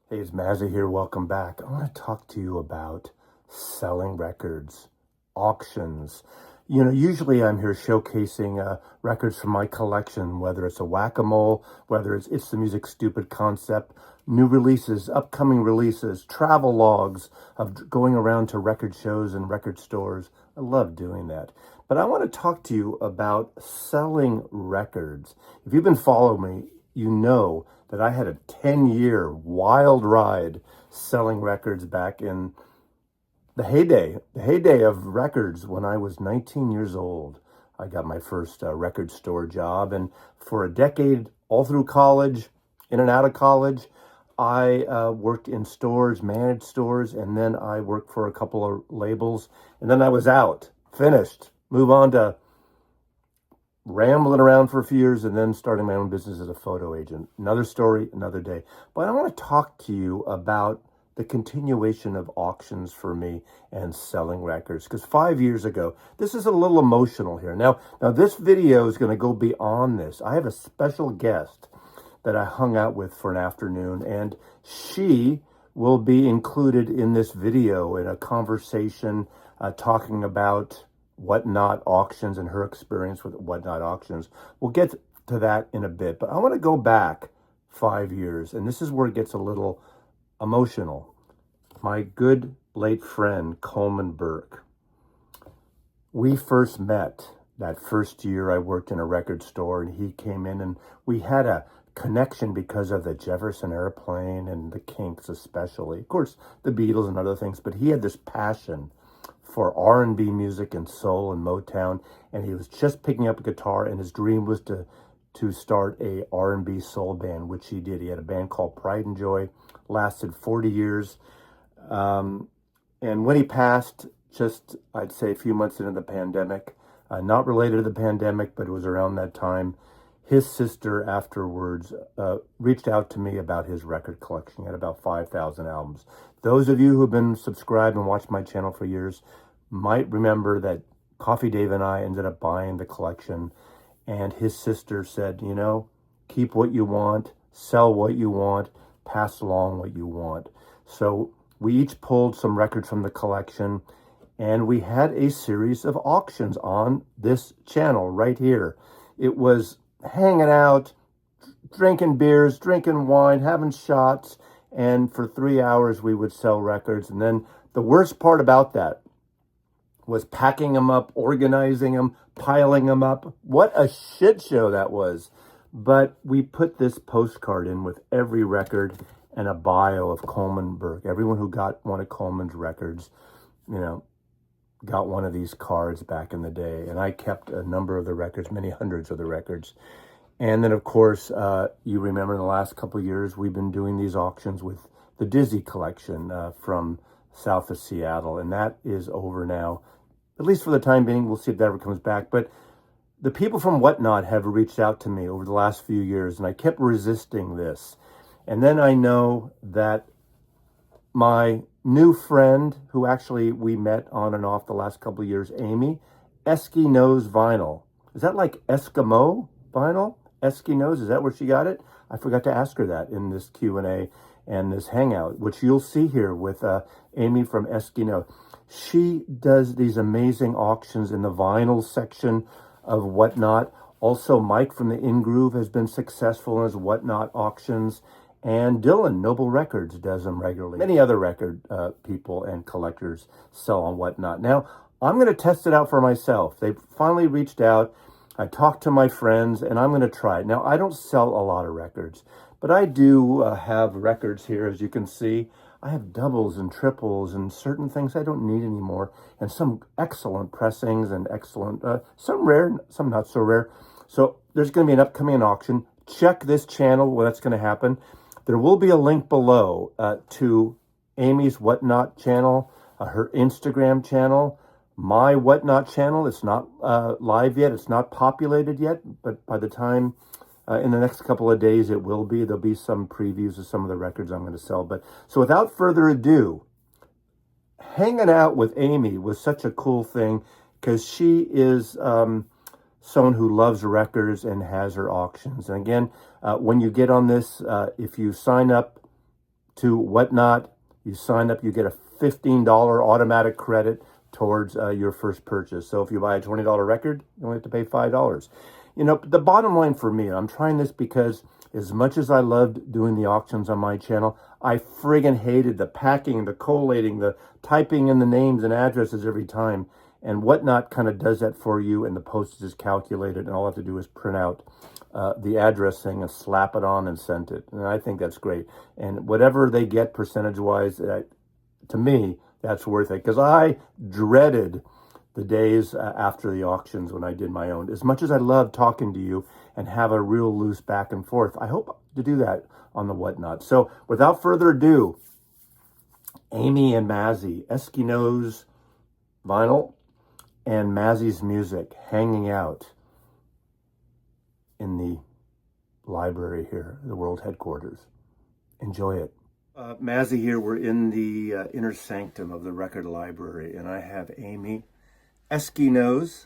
Hey, it's Mazzy here. Welcome back. I want to talk to you about selling records, auctions. Usually I'm here showcasing records from my collection, whether it's a whack-a-mole, whether it's the Music Stupid concept, new releases, upcoming releases, travel logs of going around to record shows and record stores. I love doing that. But I want to talk to you about selling records. If you've been following me, you know that I had a 10-year wild ride selling records back in the heyday of records when I was 19 years old. I got my first record store job, and for a decade, all through college, in and out of college, I worked in stores, managed stores, and then I worked for a couple of labels, and then I was out, finished, move on to rambling around for a few years and then starting my own business as a photo agent. Another story, another day. But I want to talk to you about the continuation of auctions for me and selling records. Because 5 years ago, this is a little emotional here. Now this video is going to go beyond this. I have a special guest that I hung out with for an afternoon, and she will be included in this video in a conversation talking about Whatnot auctions and her experience with Whatnot auctions. We'll get to that in a bit, but I want to go back 5 years, and this is where it gets a little emotional. My good late friend, Coleman Burke. We first met that first year I worked in a record store, and he came in, and we had a connection because of the Jefferson Airplane and the Kinks especially. Of course, the Beatles and other things, but he had this passion for R&B music and soul and Motown, and he was just picking up a guitar, and his dream was to start a R&B soul band, which he did. He had a band called Pride and Joy, lasted 40 years, and when he passed, just I'd say a few months into the pandemic, not related to the pandemic, but it was around that time, his sister afterwards reached out to me about his record collection. He had about 5,000 albums. Those of you who have been subscribed and watched my channel for years might remember that Coffee Dave and I ended up buying the collection, and his sister said, keep what you want, sell what you want, pass along what you want. So we each pulled some records from the collection, and we had a series of auctions on this channel right here. It was hanging out, drinking beers, drinking wine, having shots, and for 3 hours we would sell records. And then the worst part about that was packing them up, organizing them, piling them up. What a shit show that was. But we put this postcard in with every record and a bio of Coleman Burke. Everyone who got one of Coleman's records, got one of these cards back in the day. And I kept a number of the records, many hundreds of the records. And then, of course, you remember in the last couple of years, we've been doing these auctions with the Dizzy collection from south of Seattle. And that is over now, at least for the time being. We'll see if that ever comes back. But the people from Whatnot have reached out to me over the last few years, and I kept resisting this. And then I know that my new friend, who actually we met on and off the last couple of years, Amy, Esky Nose Vinyl. Is that like Eskimo vinyl? Esky Nose, is that where she got it? I forgot to ask her that in this Q&A and this hangout, which you'll see here with Amy from Esky Nose. She does these amazing auctions in the vinyl section of Whatnot. Also, Mike from the In Groove has been successful in his Whatnot auctions. And Dylan, Noble Records, does them regularly. Many other record people and collectors sell on Whatnot. Now, I'm going to test it out for myself. They finally reached out. I talked to my friends, and I'm going to try it. Now, I don't sell a lot of records, but I do have records here, as you can see. I have doubles and triples and certain things I don't need anymore, and some excellent pressings and excellent, some rare, some not so rare. So there's going to be an upcoming auction. Check this channel when that's going to happen. There will be a link below to Amy's Whatnot channel, her Instagram channel, my Whatnot channel. It's not live yet. It's not populated yet, but by the time in the next couple of days it will be. There'll be some previews of some of the records I'm going to sell. But so without further ado, hanging out with Amy was such a cool thing because she is someone who loves records and has her auctions. And again, when you get on this, if you sign up to Whatnot. You sign up, you get a $15 automatic credit towards your first purchase. So if you buy a $20 record, you only have to pay $5. The bottom line for me, I'm trying this because as much as I loved doing the auctions on my channel, I friggin' hated the packing, the collating, the typing in the names and addresses every time. And Whatnot kind of does that for you, and the postage is calculated, and all I have to do is print out the address thing and slap it on and send it. And I think that's great. And whatever they get percentage-wise, to me, that's worth it. Because I dreaded the days after the auctions when I did my own. As much as I love talking to you and have a real loose back and forth, I hope to do that on the Whatnot. So without further ado, Amy and Mazzy, Eskimos vinyl and Mazzy's music hanging out in the library here, the world headquarters. Enjoy it. Mazzy here, we're in the inner sanctum of the record library, and I have Amy, Eskimos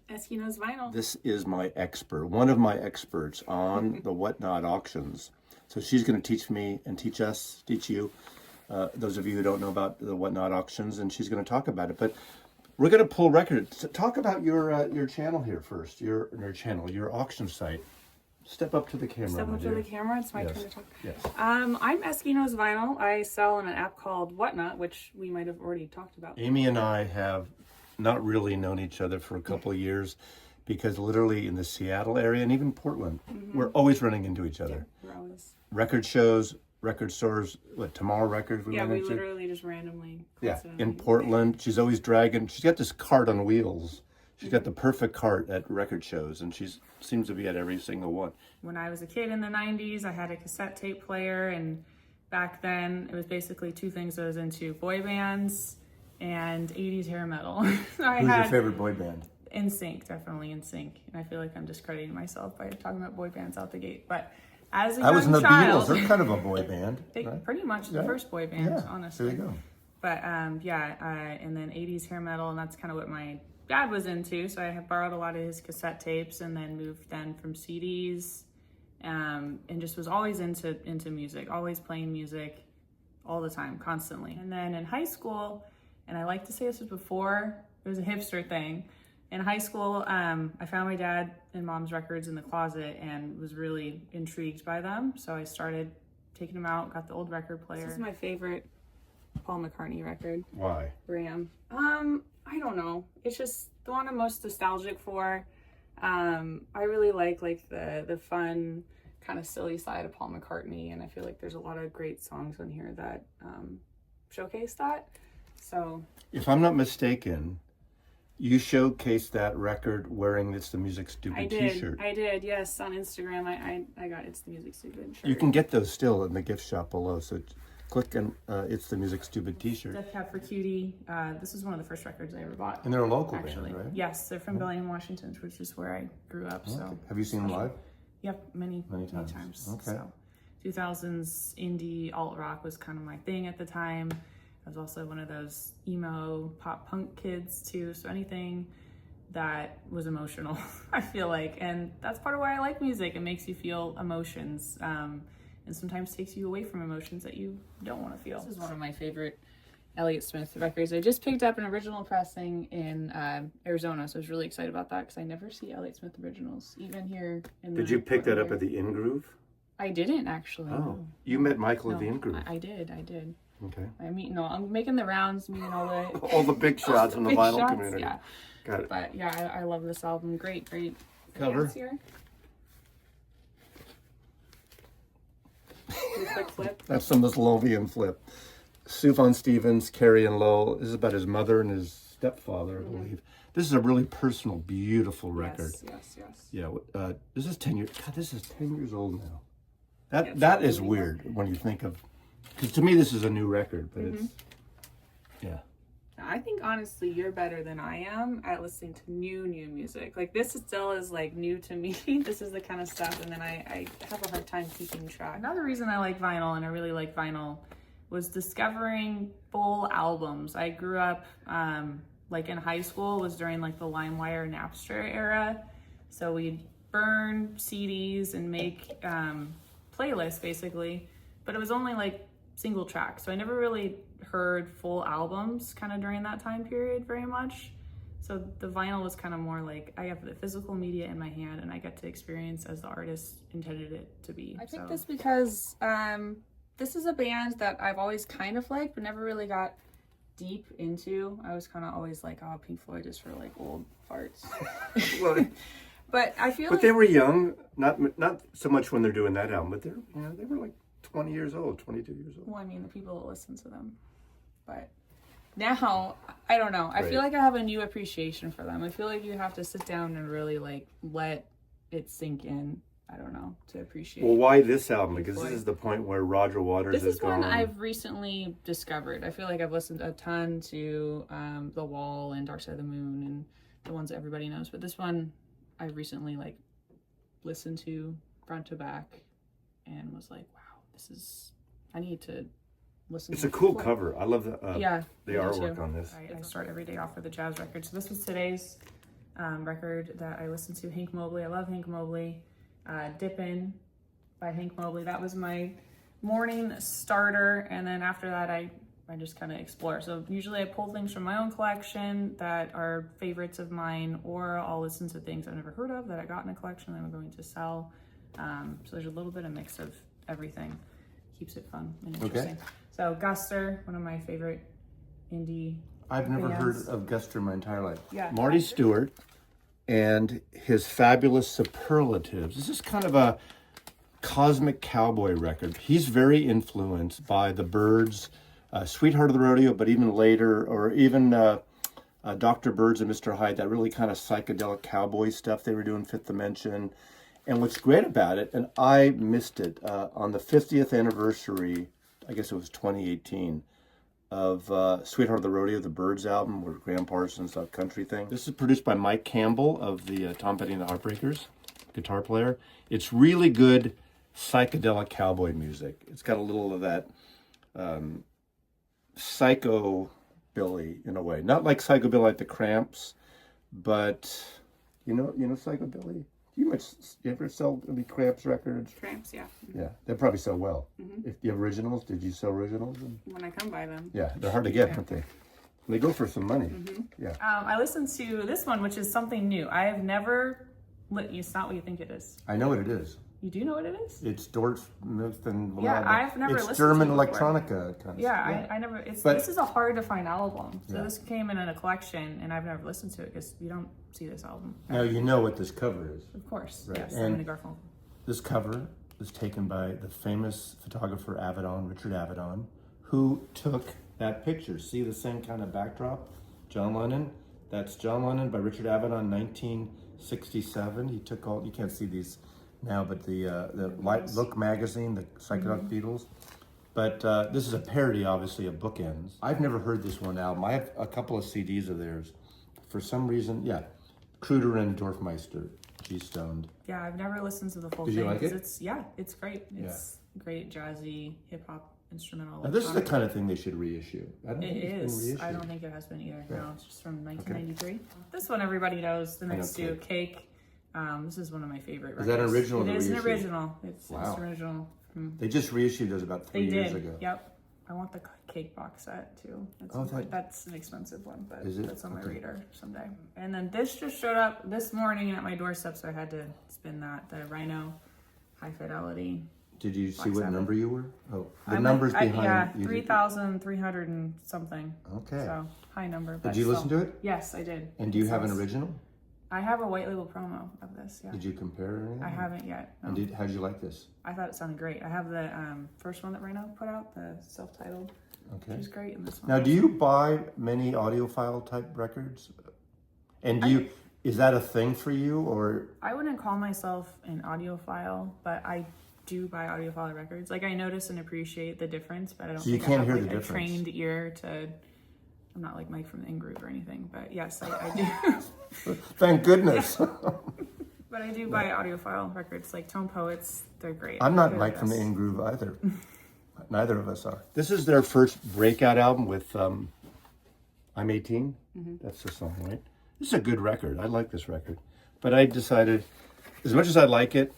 vinyl. This is my expert, one of my experts on the Whatnot auctions. So she's going to teach me and teach you, those of you who don't know about the Whatnot auctions, and she's going to talk about it. But we're going to pull records. Talk about your channel here first, your auction site. Step up to the camera. Step up to the camera. It's my turn to talk. Yes. I'm Eskimos Vinyl. I sell on an app called Whatnot, which we might have already talked about. Amy and I have not really known each other for a couple of years, because literally in the Seattle area and even Portland, we're always running into each other. Yeah, we're always record shows, record stores. Tomorrow Records. We literally just randomly. Yeah, in Portland, she's always dragging. She's got this cart on wheels. She's got the perfect cart at record shows, and she seems to be at every single one. When I was a kid in the 90s, I had a cassette tape player, and back then it was basically two things I was into: boy bands and 80s hair metal. Who's your favorite boy band? NSYNC, definitely NSYNC. And I feel like I'm discrediting myself by talking about boy bands out the gate. But as a young I was in the child, Beatles. They're kind of a boy band. Right? Pretty much the first boy band, honestly. There you go. But and then 80s hair metal, and that's kind of what my dad was into. So I have borrowed a lot of his cassette tapes, and then moved then from CDs, and just was always into music, always playing music all the time, constantly. And then in high school, and I like to say this was before it was a hipster thing. In high school, I found my dad and mom's records in the closet and was really intrigued by them. So I started taking them out, got the old record player. This is my favorite Paul McCartney record. Why? Ram. I don't know. It's just the one I'm most nostalgic for. I really like the fun, kind of silly side of Paul McCartney, and I feel like there's a lot of great songs on here that showcase that. So, if I'm not mistaken, you showcased that record wearing It's the Music Stupid t-shirt. I did, yes. On Instagram, I got It's the Music Stupid shirt. You can get those still in the gift shop below, so click on It's the Music Stupid t-shirt. Death Cab for Cutie. This is one of the first records I ever bought. And they're a local actually. band, right? Yes, they're from Bellingham, Washington, which is where I grew up. Okay. So, have you seen them live? Yep, many times. Okay. So, 2000s indie alt rock was kind of my thing at the time. I was also one of those emo pop punk kids too. So anything that was emotional, I feel like, and that's part of why I like music. It makes you feel emotions, and sometimes takes you away from emotions that you don't want to feel. This is one of my favorite Elliott Smith records. I just picked up an original pressing in Arizona, so I was really excited about that because I never see Elliott Smith originals, even here in Did you pick that up at the In Groove? I didn't actually. Oh, you met Michael at the In Groove. I did. Okay. I'm making the rounds, meeting all the all the big shots in the vinyl community. Yeah. Got it. But yeah, I love this album. Great cover. Here. Quick flip. That's some of the Slovian flip. Sufjan Stevens, Carrie and Lowell. This is about his mother and his stepfather, I believe. This is a really personal, beautiful record. Yes. Yeah. This is 10 years. God, this is 10 years old now. That is weird when you think of. Because to me, this is a new record, but it's, yeah. I think, honestly, you're better than I am at listening to new music. Like, this still is, like, new to me. This is the kind of stuff, and then I have a hard time keeping track. Another reason I like vinyl, and I really like vinyl, was discovering full albums. I grew up, like, in high school, was during, like, the LimeWire Napster era. So we'd burn CDs and make playlists, basically. But it was only, like, single track. So I never really heard full albums kind of during that time period very much. So the vinyl was kind of more like I have the physical media in my hand and I get to experience as the artist intended it to be. I picked this because this is a band that I've always kind of liked, but never really got deep into. I was kind of always like, oh, Pink Floyd is for like old farts. But I feel But they were young, not so much when they're doing that album, but they were like 20 years old, 22 years old. Well, I mean, the people that listen to them. But now, I don't know. I Right. feel like I have a new appreciation for them. I feel like you have to sit down and really like let it sink in. I don't know, to appreciate. Well, why this album? Pink Because Floyd. this is the point where Roger Waters This has is gone. one I've recently discovered. I feel like I've listened a ton to The Wall and Dark Side of the Moon and the ones that everybody knows. But this one I recently like listened to front to back and was like, wow, I need to listen It's to a cool Floyd. cover. I love the Yeah, the me artwork too. on this. I start every day off with a jazz record. So this was today's record that I listened to, Hank Mobley. I love Hank Mobley. Dippin' by Hank Mobley. That was my morning starter. And then after that, I just kind of explore. So usually I pull things from my own collection that are favorites of mine, or I'll listen to things I've never heard of that I got in a collection that I'm going to sell. So there's a little bit of mix of everything. Keeps it fun and interesting. Okay. So Guster, one of my favorite indie I've never bands. heard of Guster my entire life. Yeah. Marty Stewart and his fabulous superlatives. This is kind of a cosmic cowboy record. He's very influenced by the Byrds, Sweetheart of the Rodeo, but even later, or even Dr. Birds and Mr. Hyde, that really kind of psychedelic cowboy stuff they were doing, Fifth Dimension. And what's great about it, and I missed it, on the 50th anniversary, I guess it was 2018, of Sweetheart of the Rodeo, the Byrds album, where Graham Parsons, that country thing. This is produced by Mike Campbell of the Tom Petty and the Heartbreakers, guitar player. It's really good psychedelic cowboy music. It's got a little of that psychobilly in a way. Not like psychobilly like the Cramps, but you know psychobilly? You ever sell any Cramps records? Cramps, yeah. Yeah, they probably sell well. If the originals, did you sell originals? When I come by them. Yeah, they're hard to get, aren't they? They go for some money. Yeah. I listened to this one, which is something new. I have never, it's not what you think it is. I know what it is. You do know what it is? It's Dorfmuth and Yeah, I've never listened It's German to it before. electronica kind of Yeah, stuff. I never, But- this is a hard to find album. So Yeah. this came in a collection and I've never listened to it because you don't see this album. Now you know what this cover is. Of course, Right, yes, and- Simon & Garfunkel. This cover was taken by the famous photographer Avedon, Richard Avedon, who took that picture. See the same kind of backdrop? John Lennon. That's John Lennon by Richard Avedon, 1967. He took all, you can't see these now, but the Look magazine, the Psychedelic Beatles. But this is a parody, obviously, of Bookends. I've never heard this one album. I have a couple of CDs of theirs. For some reason, yeah. Kruder and Dorfmeister, G-Stoned. Yeah, I've never listened to the full Did thing. you like 'cause it? It's great. It's great jazzy hip-hop instrumental. Now, this is the electronic. kind of thing they should reissue. I don't think It it's been is. reissued. I don't think it has been either. Yeah. No, it's just from 1993. This one everybody knows. The next know to Cake. This is one of my favorite records. Is that an original or It is an reissue? original. It's Wow. original. They just reissued those about They 3 years did. ago. Yep. I want the Cake box set too. That's an expensive one, but Is it? that's on my Okay. radar someday. And then this just showed up this morning at my doorstep, so I had to spin that. The Rhino High Fidelity. Did you see Black what Sabbath. number you were? Oh, the I'm numbers like, behind. yeah, you. 3,300 and something. Okay. So high number. Did you listen to it? Yes, I did. And do you It have an sounds- original? I have a white label promo of this. Yeah. Did you compare or anything? I haven't yet. No. And how'd you like this? I thought it sounded great. I have the first one that Rhino put out, the self-titled, Okay. which is great. And this one. Now, do you buy many audiophile type records? And is that a thing for you, or I wouldn't call myself an audiophile, but I do buy audiophile records. Like I notice and appreciate the difference, but I don't. So you think can't I have, hear like, the a difference. trained ear to. I'm not like Mike from the In-Group or anything, but yes, I do. thank goodness? But I do buy audiophile records, like Tone Poets. They're great. I'm not They're Mike the from the best. In Groove either. Neither of us are. This is their first breakout album with I'm 18. That's the song, right? This is a good record. I like this record. But I decided, as much as I like it,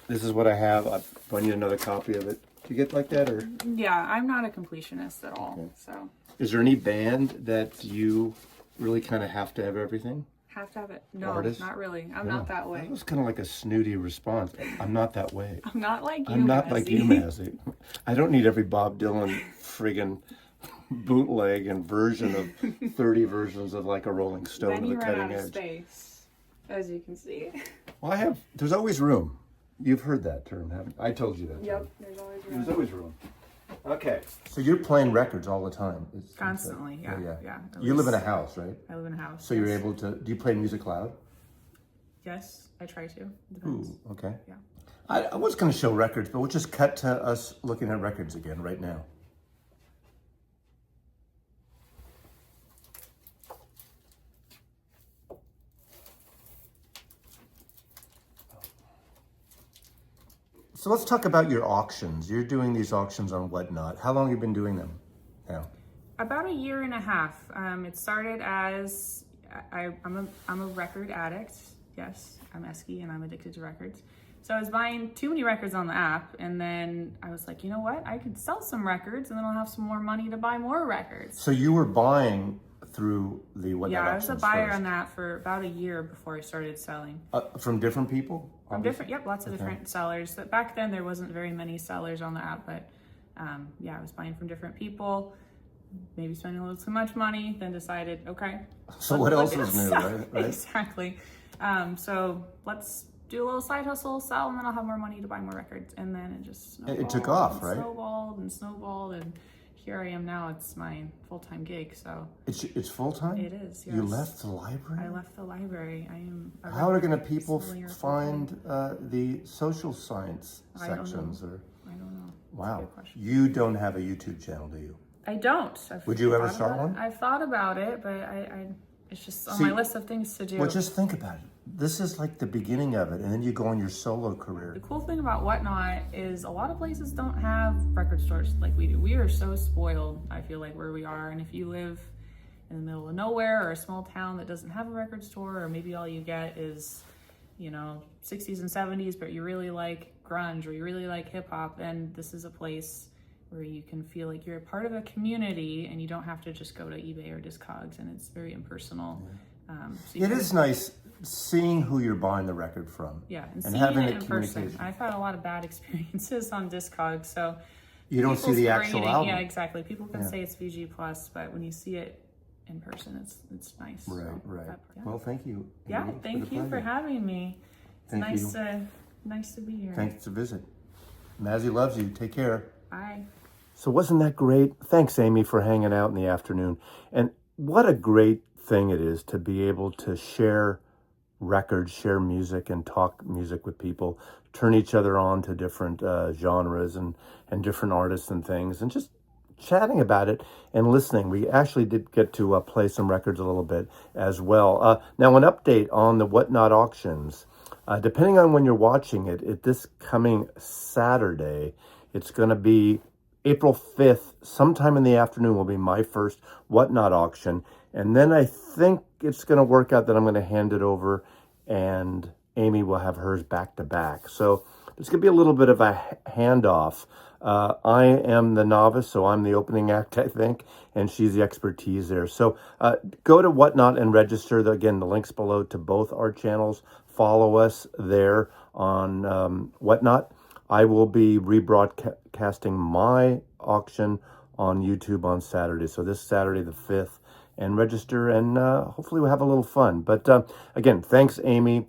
this is what I have. Do I need another copy of it? Do you get like that, or Yeah, I'm not a completionist at all. Okay. So is there any band that you really kind of have to have everything? have to have it. No, Artist? not really. I'm No. not that way. That was kind of like a snooty response. I'm not that way. I'm not like you. I'm not like you, Mazzy. Mazzy. I don't need every Bob Dylan friggin' bootleg and version of 30 versions of like a Rolling Stone Then to you the run cutting out of edge. space, as you can see. Well, there's always room. You've heard that term, haven't you? I told you that. Yep, term. there's always room. There's always room. Okay. So you're playing records all the time. Constantly, yeah. You live in a house, right? I live in a house. So you're able to, do you play music loud? Yes, I try to. Depends. Ooh, okay. Yeah. I was going to show records, but we'll just cut to us looking at records again right now. So let's talk about your auctions. You're doing these auctions on Whatnot. How long have you been doing them now? About a year and a half. It started as I'm a record addict. Yes, I'm Esky and I'm addicted to records. So I was buying too many records on the app, and then I was like, you know what? I could sell some records, and then I'll have some more money to buy more records. So you were buying through the Whatnot Yeah, I was a auctions buyer first. on that for about a year before I started selling. From different people? From different, yep, lots of different sellers. But back then there wasn't very many sellers on the app, but yeah, I was buying from different people, maybe spending a little too much money, then decided, okay. So what else is new, right? Exactly. So let's do a little side hustle, sell, and then I'll have more money to buy more records. And then it just snowballed. It took off, and right? Snowballed, and here I am now. It's my full-time gig, so. It's full-time? It is, yes. You left the library? I left the library. I am. How are going to people Still here find the social science I don't know. sections? I don't know. Wow. Good question. You don't have a YouTube channel, do you? I don't. Would you ever start one? I've thought about it, but it's just on See, my list of things to do. Well, just think about it. This is like the beginning of it, and then you go on your solo career. The cool thing about Whatnot is a lot of places don't have record stores like we do. We are so spoiled, I feel like, where we are. And if you live in the middle of nowhere or a small town that doesn't have a record store, or maybe all you get is, 60s and 70s, but you really like grunge or you really like hip hop, then this is a place where you can feel like you're a part of a community and you don't have to just go to eBay or Discogs, and it's very impersonal. So It is nice seeing who you're buying the record from. Yeah, and and seeing having it that in person. communication. I've had a lot of bad experiences on Discogs, so You don't see people's the actual rating- album. Yeah, exactly. People can say it's VG plus, but when you see it in person, it's nice. Right, So right. yeah. Well, thank you. Yeah, Amy, thank the you for pleasure. having me. It's Thank nice you. nice to be here. Thanks to visit. Mazzy loves you. Take care. Bye. So wasn't that great? Thanks, Amy, for hanging out in the afternoon. And what a great thing it is to be able to share records, share music, and talk music with people, turn each other on to different genres and different artists and things, and just chatting about it and listening. We actually did get to play some records a little bit as well. Now, an update on the Whatnot auctions. Depending on when you're watching it, this coming Saturday, it's going to be April 5th, sometime in the afternoon will be my first Whatnot auction. And then I think it's going to work out that I'm going to hand it over and Amy will have hers back to back. So there's going to be a little bit of a handoff. I am the novice, so I'm the opening act, I think, and she's the expertise there. So go to Whatnot and register. Again, the link's below to both our channels. Follow us there on Whatnot. I will be rebroadcasting my auction on YouTube on Saturday. So this Saturday, the 5th, and register, and hopefully we'll have a little fun. But again, thanks, Amy,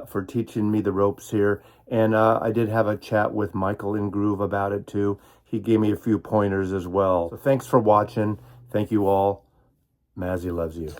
for teaching me the ropes here. And I did have a chat with Michael in Groove about it too. He gave me a few pointers as well. So thanks for watching. Thank you all. Mazzy loves you.